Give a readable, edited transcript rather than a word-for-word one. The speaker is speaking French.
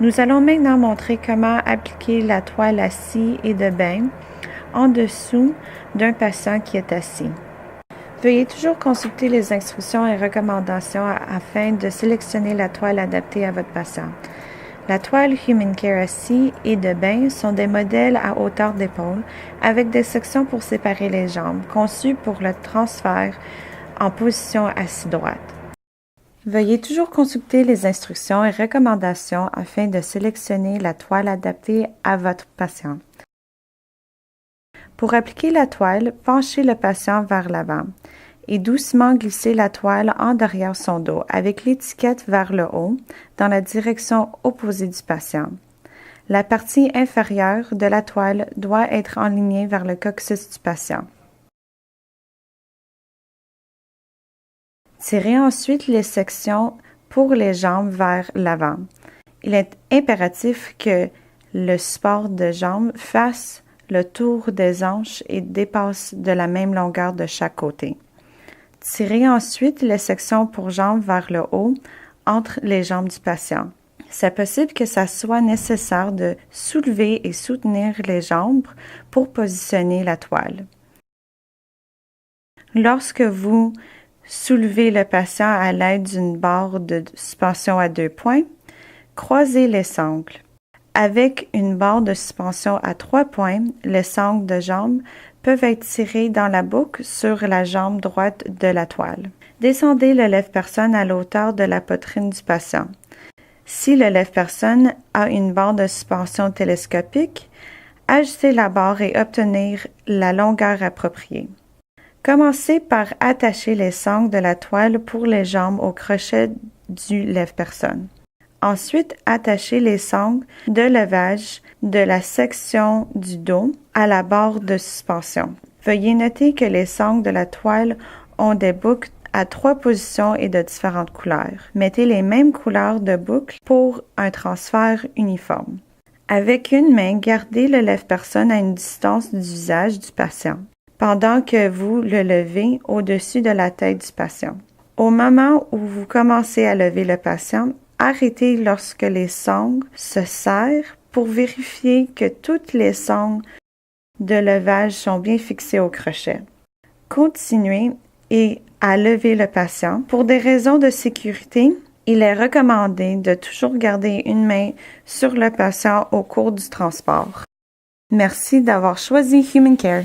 Nous allons maintenant montrer comment appliquer la toile à scie et de bain en dessous d'un patient qui est assis. Veuillez toujours consulter les instructions et recommandations afin de sélectionner la toile adaptée à votre patient. La toile Human Care assis et de bain sont des modèles à hauteur d'épaule avec des sections pour séparer les jambes, conçus pour le transfert en position assis droite. Veuillez toujours consulter les instructions et recommandations afin de sélectionner la toile adaptée à votre patient. Pour appliquer la toile, penchez le patient vers l'avant et doucement glissez la toile en derrière son dos avec l'étiquette vers le haut dans la direction opposée du patient. La partie inférieure de la toile doit être enlignée vers le coccyx du patient. Tirez ensuite les sections pour les jambes vers l'avant. Il est impératif que le support de jambes fasse le tour des hanches et dépasse de la même longueur de chaque côté. Tirez ensuite les sections pour jambes vers le haut entre les jambes du patient. C'est possible que ça soit nécessaire de soulever et soutenir les jambes pour positionner la toile. Lorsque vous soulevez le patient à l'aide d'une barre de suspension à 2 points, croisez les sangles. Avec une barre de suspension à 3 points, les sangles de jambe peuvent être tirés dans la boucle sur la jambe droite de la toile. Descendez le lève-personne à la hauteur de la poitrine du patient. Si le lève-personne a une barre de suspension télescopique, ajustez la barre et obtenir la longueur appropriée. Commencez par attacher les sangles de la toile pour les jambes au crochet du lève-personne. Ensuite, attachez les sangles de levage de la section du dos à la barre de suspension. Veuillez noter que les sangles de la toile ont des boucles à 3 positions et de différentes couleurs. Mettez les mêmes couleurs de boucles pour un transfert uniforme. Avec une main, gardez le lève-personne à une distance du visage du patient, pendant que vous le levez au-dessus de la tête du patient. Au moment où vous commencez à lever le patient, arrêtez lorsque les sangles se serrent pour vérifier que toutes les sangles de levage sont bien fixées au crochet. Continuez à lever le patient. Pour des raisons de sécurité, il est recommandé de toujours garder une main sur le patient au cours du transport. Merci d'avoir choisi Human Care.